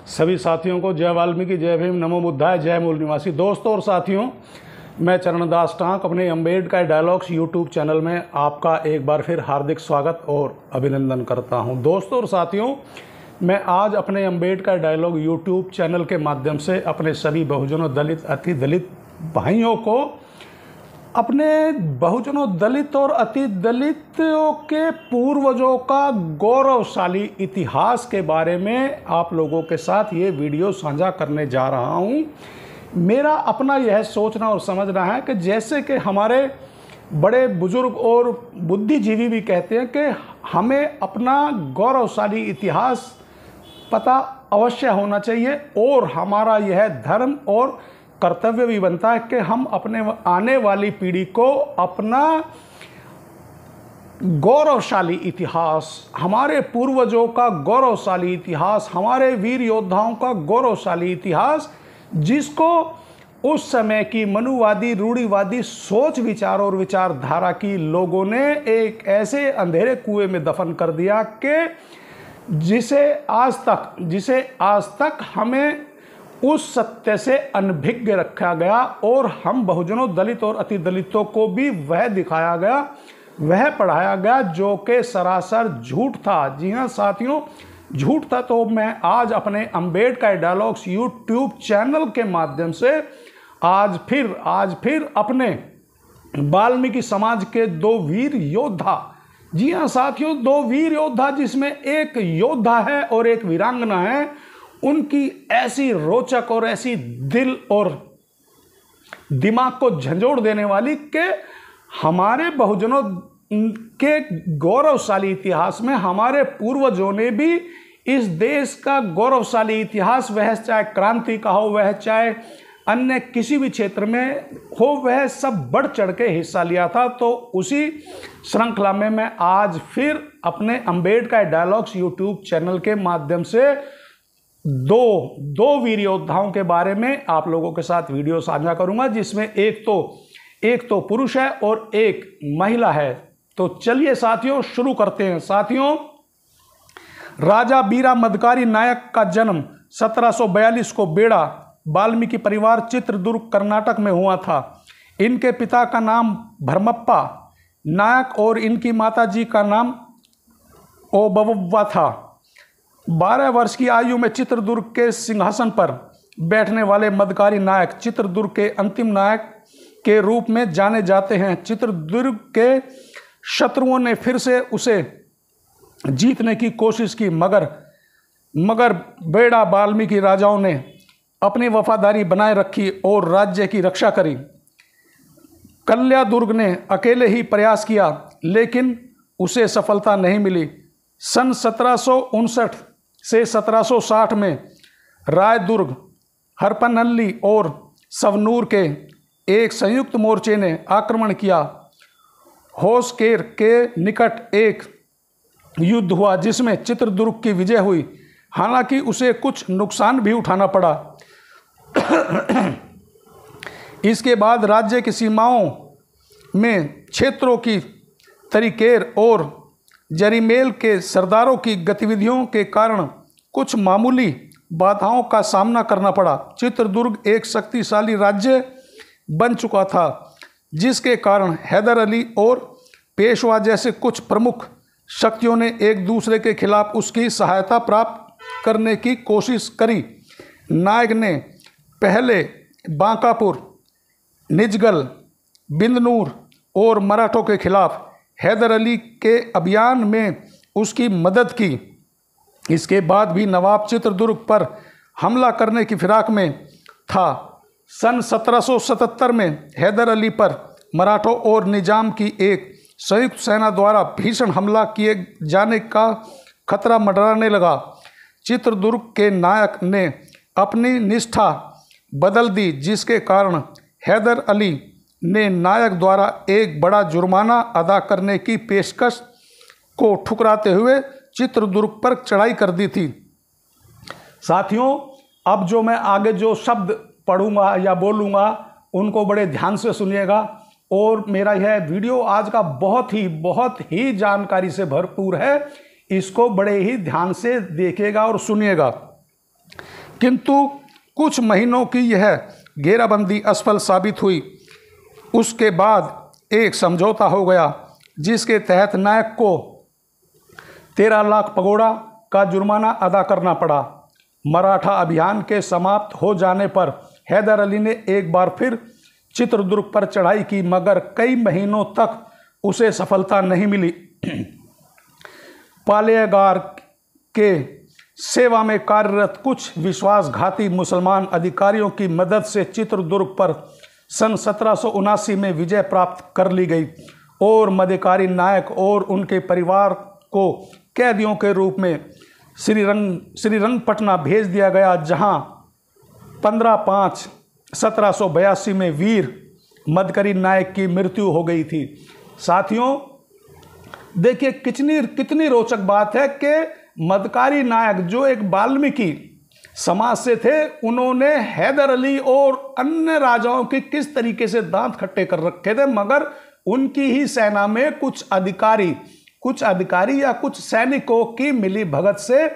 सभी साथियों को जय वाल्मीकि, जय भीम, नमो बुद्धाय, जय मूल निवासी। दोस्तों और साथियों, मैं चरणदास टांक अपने अम्बेडकर डायलॉग्स यूट्यूब चैनल में आपका एक बार फिर हार्दिक स्वागत और अभिनंदन करता हूं। दोस्तों और साथियों, मैं आज अपने अम्बेडकर डायलॉग यूट्यूब चैनल के माध्यम से अपने सभी बहुजनों, दलित, अति दलित भाइयों को अपने बहुजनों, दलित और अति दलितों के पूर्वजों का गौरवशाली इतिहास के बारे में आप लोगों के साथ ये वीडियो साझा करने जा रहा हूँ। मेरा अपना यह सोचना और समझना है कि जैसे कि हमारे बड़े बुजुर्ग और बुद्धिजीवी भी कहते हैं कि हमें अपना गौरवशाली इतिहास पता अवश्य होना चाहिए और हमारा यह धर्म और कर्तव्य भी बनता है कि हम अपने आने वाली पीढ़ी को अपना गौरवशाली इतिहास, हमारे पूर्वजों का गौरवशाली इतिहास, हमारे वीर योद्धाओं का गौरवशाली इतिहास, जिसको उस समय की मनुवादी, रूढ़िवादी सोच विचार और विचारधारा की लोगों ने एक ऐसे अंधेरे कुएं में दफन कर दिया कि जिसे आज तक हमें उस सत्य से अनभिज्ञ रखा गया और हम बहुजनों, दलित और अति दलितों को भी वह दिखाया गया, वह पढ़ाया गया जो कि सरासर झूठ था। जी हाँ साथियों, झूठ था। तो मैं आज अपने अम्बेडकर डायलॉग्स यूट्यूब चैनल के माध्यम से आज फिर अपने वाल्मीकि समाज के दो वीर योद्धा, जी हाँ साथियों, दो वीर योद्धा जिसमें एक योद्धा है और एक वीरांगना है, उनकी ऐसी रोचक और ऐसी दिल और दिमाग को झंझोड़ देने वाली कि हमारे बहुजनों के गौरवशाली इतिहास में हमारे पूर्वजों ने भी इस देश का गौरवशाली इतिहास, वह चाहे क्रांति का हो, वह चाहे अन्य किसी भी क्षेत्र में हो, वह सब बढ़ चढ़ के हिस्सा लिया था। तो उसी श्रृंखला में मैं आज फिर अपने अम्बेडकर डायलॉग्स यूट्यूब चैनल के माध्यम से दो वीर योद्धाओं के बारे में आप लोगों के साथ वीडियो साझा करूंगा, जिसमें एक तो पुरुष है और एक महिला है। तो चलिए साथियों शुरू करते हैं। साथियों, राजा बीरा मदकारी नायक का जन्म 1742 को बेड़ा वाल्मीकि परिवार चित्रदुर्ग कर्नाटक में हुआ था। इनके पिता का नाम भरमप्पा नायक और इनकी माता जी का नाम ओबव्वा था। 12 वर्ष की आयु में चित्रदुर्ग के सिंहासन पर बैठने वाले मदकारी नायक चित्रदुर्ग के अंतिम नायक के रूप में जाने जाते हैं। चित्रदुर्ग के शत्रुओं ने फिर से उसे जीतने की कोशिश की, मगर बेड़ा वाल्मीकि राजाओं ने अपनी वफादारी बनाए रखी और राज्य की रक्षा करी। कल्यादुर्ग ने अकेले ही प्रयास किया, लेकिन उसे सफलता नहीं मिली। सन 1759 से 1760 में रायदुर्ग, हरपनहल्ली और सवनूर के एक संयुक्त मोर्चे ने आक्रमण किया। होसकेर के निकट एक युद्ध हुआ जिसमें चित्रदुर्ग की विजय हुई, हालांकि उसे कुछ नुकसान भी उठाना पड़ा। इसके बाद राज्य की सीमाओं में क्षेत्रों की तरीकेर और जरीमेल के सरदारों की गतिविधियों के कारण कुछ मामूली बाधाओं का सामना करना पड़ा। चित्रदुर्ग एक शक्तिशाली राज्य बन चुका था, जिसके कारण हैदर अली और पेशवा जैसे कुछ प्रमुख शक्तियों ने एक दूसरे के खिलाफ उसकी सहायता प्राप्त करने की कोशिश करी। नायक ने पहले बांकापुर, निजगल, बिंदनूर और मराठों के खिलाफ हैदर अली के अभियान में उसकी मदद की। इसके बाद भी नवाब चित्रदुर्ग पर हमला करने की फिराक में था। सन 1777 में हैदर अली पर मराठों और निजाम की एक संयुक्त सेना द्वारा भीषण हमला किए जाने का खतरा मंडराने लगा। चित्रदुर्ग के नायक ने अपनी निष्ठा बदल दी, जिसके कारण हैदर अली ने नायक द्वारा एक बड़ा जुर्माना अदा करने की पेशकश को ठुकराते हुए चित्रदुर्ग पर चढ़ाई कर दी थी। साथियों, अब जो मैं आगे जो शब्द पढ़ूंगा या बोलूँगा उनको बड़े ध्यान से सुनिएगा और मेरा यह वीडियो आज का बहुत ही जानकारी से भरपूर है। इसको बड़े ही ध्यान से देखिएगा और सुनिएगा। किंतु कुछ महीनों की यह घेराबंदी असफल साबित हुई। उसके बाद एक समझौता हो गया जिसके तहत नायक को 13 लाख पगोड़ा का जुर्माना अदा करना पड़ा। मराठा अभियान के समाप्त हो जाने पर हैदर अली ने एक बार फिर चित्रदुर्ग पर चढ़ाई की, मगर कई महीनों तक उसे सफलता नहीं मिली। पालेगार के सेवा में कार्यरत कुछ विश्वासघाती मुसलमान अधिकारियों की मदद से चित्रदुर्ग पर सन 1779 में विजय प्राप्त कर ली गई और मध्यकारी नायक और उनके परिवार को कैदियों के रूप में श्रीरंगपटना भेज दिया गया, जहां 15/5/1782 में वीर मदकरी नायक की मृत्यु हो गई थी। साथियों देखिए कितनी रोचक बात है कि मदकारी नायक जो एक वाल्मीकि समाज से थे, उन्होंने हैदर अली और अन्य राजाओं के किस तरीके से दांत खट्टे कर रखे थे, मगर उनकी ही सेना में कुछ अधिकारी या कुछ सैनिकों की मिली भगत से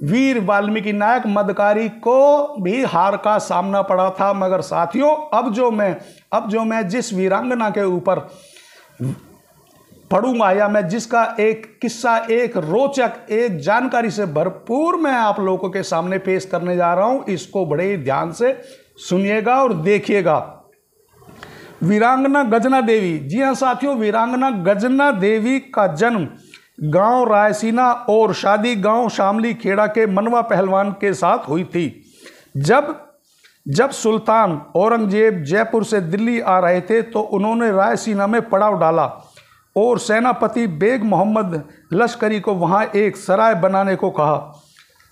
वीर वाल्मीकि नायक मदकारी को भी हार का सामना पड़ा था। मगर साथियों अब जो मैं जिस वीरांगना के ऊपर पढ़ूंगा या मैं जिसका एक किस्सा, एक रोचक, एक जानकारी से भरपूर मैं आप लोगों के सामने पेश करने जा रहा हूं, इसको बड़े ध्यान से सुनिएगा और देखिएगा। वीरांगना गजना देवी, जी हां साथियों, वीरांगना गजना देवी का जन्म गांव रायसीना और शादी गांव शामली खेड़ा के मनवा पहलवान के साथ हुई थी। जब सुल्तान औरंगजेब जयपुर से दिल्ली आ रहे थे तो उन्होंने रायसीना में पड़ाव डाला और सेनापति बेग मोहम्मद लश्करी को वहां एक सराय बनाने को कहा।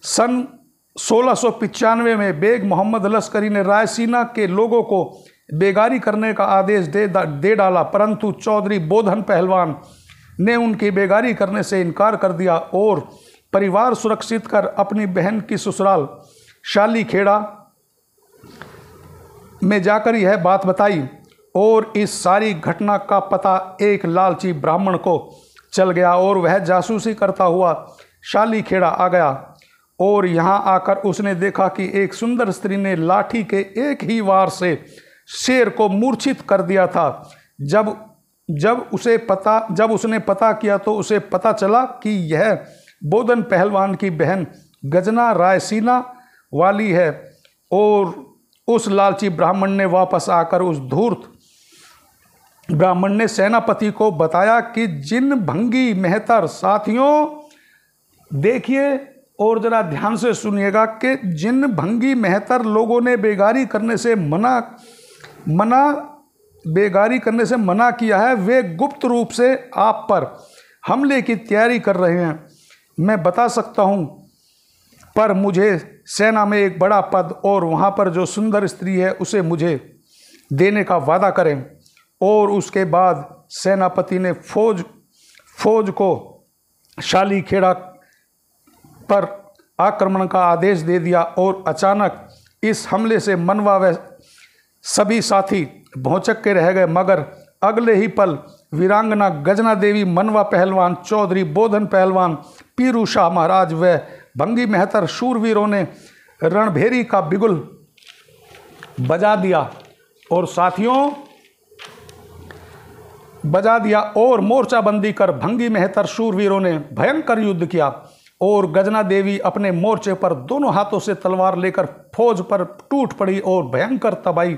सन 1695 में बेग मोहम्मद लश्करी ने रायसीना के लोगों को बेगारी करने का आदेश दे डाला, परंतु चौधरी बोधन पहलवान ने उनकी बेगारी करने से इनकार कर दिया और परिवार सुरक्षित कर अपनी बहन की ससुराल शाली खेड़ा में जाकर यह बात बताई और इस सारी घटना का पता एक लालची ब्राह्मण को चल गया और वह जासूसी करता हुआ शाली खेड़ा आ गया और यहाँ आकर उसने देखा कि एक सुंदर स्त्री ने लाठी के एक ही वार से शेर को मूर्छित कर दिया था। जब उसने पता किया तो उसे पता चला कि यह बोधन पहलवान की बहन गजना रायसीना वाली है और उस लालची ब्राह्मण ने वापस आकर उस धूर्त ब्राह्मण ने सेनापति को बताया कि जिन भंगी मेहतर, साथियों देखिए और जरा ध्यान से सुनिएगा कि जिन भंगी मेहतर लोगों ने बेगारी करने से मना किया है, वे गुप्त रूप से आप पर हमले की तैयारी कर रहे हैं। मैं बता सकता हूं, पर मुझे सेना में एक बड़ा पद और वहां पर जो सुंदर स्त्री है उसे मुझे देने का वादा करें। और उसके बाद सेनापति ने फौज को शाली खेड़ा पर आक्रमण का आदेश दे दिया और अचानक इस हमले से मनवा व सभी साथी भौचक के रह गए। मगर अगले ही पल वीरांगना गजना देवी, मनवा पहलवान, चौधरी बोधन पहलवान, पीरू शाह महाराज व भंगी मेहतर शूरवीरों ने रणभेरी का बिगुल बजा दिया और साथियों और मोर्चाबंदी कर भंगी मेहतर शूरवीरों ने भयंकर युद्ध किया और गजना देवी अपने मोर्चे पर दोनों हाथों से तलवार लेकर फौज पर टूट पड़ी और भयंकर तबाही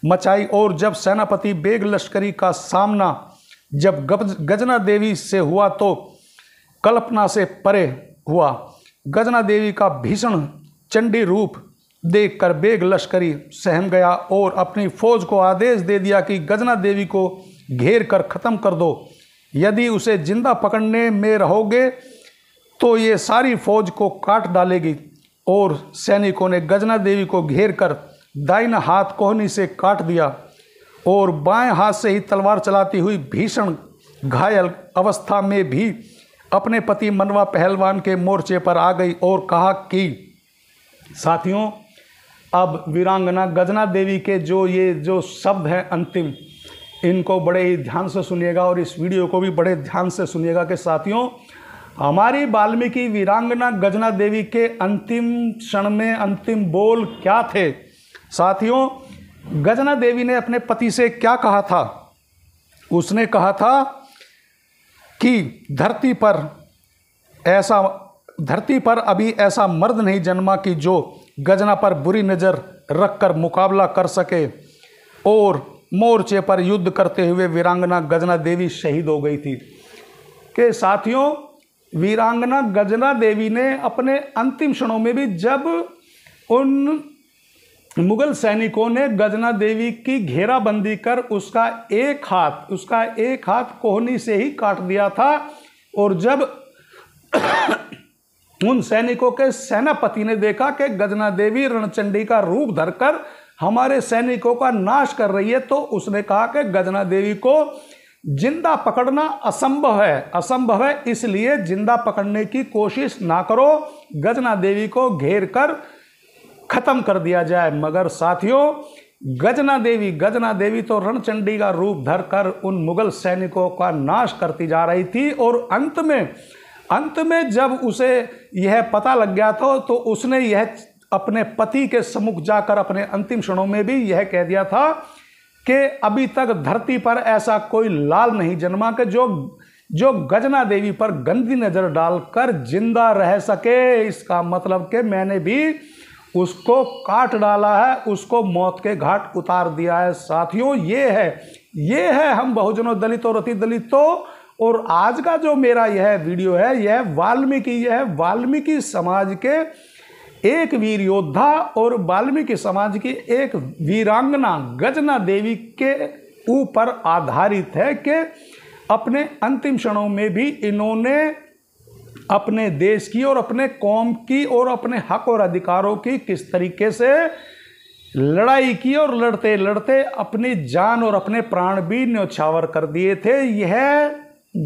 मचाई। और जब सेनापति बेग लश्करी का सामना जब गजना देवी से हुआ तो कल्पना से परे हुआ। गजना देवी का भीषण चंडी रूप देखकर बेग लश्करी सहम गया और अपनी फौज को आदेश दे दिया कि गजना देवी को घेर कर खत्म कर दो। यदि उसे जिंदा पकड़ने में रहोगे तो ये सारी फौज को काट डालेगी। और सैनिकों ने गजना देवी को घेर कर दाहिना हाथ कोहनी से काट दिया और बाएं हाथ से ही तलवार चलाती हुई भीषण घायल अवस्था में भी अपने पति मनवा पहलवान के मोर्चे पर आ गई और कहा कि साथियों अब वीरांगना गजना देवी के जो शब्द हैं अंतिम, इनको बड़े ही ध्यान से सुनिएगा और इस वीडियो को भी बड़े ध्यान से सुनिएगा कि साथियों हमारी वाल्मीकि वीरांगना गजना देवी के अंतिम क्षण में अंतिम बोल क्या थे? साथियों, गजना देवी ने अपने पति से क्या कहा था? उसने कहा था कि धरती पर अभी ऐसा मर्द नहीं जन्मा कि जो गजना पर बुरी नज़र रखकर मुकाबला कर सके, और मोर्चे पर युद्ध करते हुए वीरांगना गजना देवी शहीद हो गई थी। कि साथियों, वीरांगना गजना देवी ने अपने अंतिम क्षणों में भी, जब उन मुगल सैनिकों ने गजना देवी की घेराबंदी कर उसका एक हाथ कोहनी से ही काट दिया था, और जब उन सैनिकों के सेनापति ने देखा कि गजना देवी रणचंडी का रूप धरकर हमारे सैनिकों का नाश कर रही है, तो उसने कहा कि गजना देवी को जिंदा पकड़ना असंभव है, इसलिए जिंदा पकड़ने की कोशिश ना करो, गजना देवी को घेर कर खत्म कर दिया जाए। मगर साथियों, गजना देवी तो रणचंडी का रूप धरकर उन मुगल सैनिकों का नाश करती जा रही थी, और अंत में जब उसे यह पता लग गया था, तो उसने यह अपने पति के सम्मुख जाकर अपने अंतिम क्षणों में भी यह कह दिया था कि अभी तक धरती पर ऐसा कोई लाल नहीं जन्मा कि जो गजना देवी पर गंदी नजर डालकर जिंदा रह सके। इसका मतलब कि मैंने भी उसको काट डाला है, उसको मौत के घाट उतार दिया है। साथियों, ये है हम बहुजनों, दलितों और अति दलितों, और आज का जो मेरा यह वीडियो है, यह वाल्मीकि समाज के एक वीर योद्धा और वाल्मीकि समाज की एक वीरांगना गजना देवी के ऊपर आधारित है कि अपने अंतिम क्षणों में भी इन्होंने अपने देश की और अपने कौम की और अपने हक और अधिकारों की किस तरीके से लड़ाई की, और लड़ते लड़ते अपनी जान और अपने प्राण भी न्यौछावर कर दिए थे। यह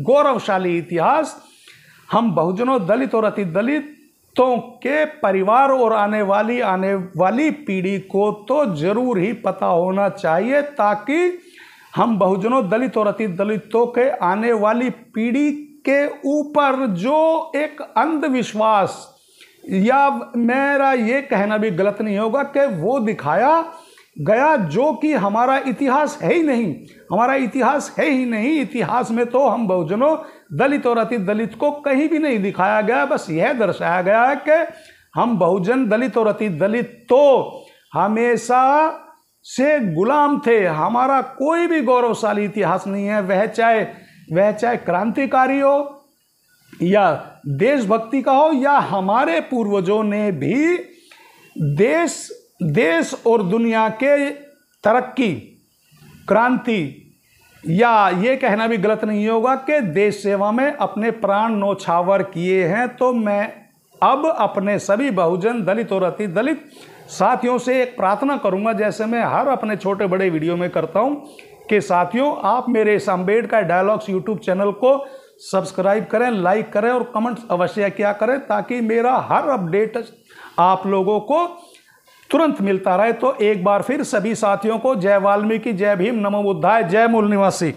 गौरवशाली इतिहास हम बहुजनों, दलित और अति दलितों के परिवार और आने वाली पीढ़ी को तो जरूर ही पता होना चाहिए, ताकि हम बहुजनों, दलित और अति दलितों के आने वाली पीढ़ी के ऊपर जो एक अंधविश्वास, या मेरा ये कहना भी गलत नहीं होगा कि वो दिखाया गया, जो कि हमारा इतिहास है ही नहीं। इतिहास में तो हम बहुजनों, दलित और अति दलित को कहीं भी नहीं दिखाया गया। बस यह दर्शाया गया है कि हम बहुजन, दलित और अति दलित तो हमेशा से गुलाम थे। हमारा कोई भी गौरवशाली इतिहास नहीं है, वह चाहे क्रांतिकारी हो या देशभक्ति का हो, या हमारे पूर्वजों ने भी देश और दुनिया के तरक्की, क्रांति, या ये कहना भी गलत नहीं होगा कि देश सेवा में अपने प्राण न्यौछावर किए हैं। तो मैं अब अपने सभी बहुजन, दलित और अति दलित साथियों से एक प्रार्थना करूंगा, जैसे मैं हर अपने छोटे बड़े वीडियो में करता हूं, कि साथियों, आप मेरे इस अम्बेडकर डायलॉग्स यूट्यूब चैनल को सब्सक्राइब करें, लाइक करें और कमेंट अवश्य किया करें, ताकि मेरा हर अपडेट आप लोगों को तुरंत मिलता रहे। तो एक बार फिर सभी साथियों को जय वाल्मीकि, जय भीम, नमो बुद्धाय, जय मूल निवासी।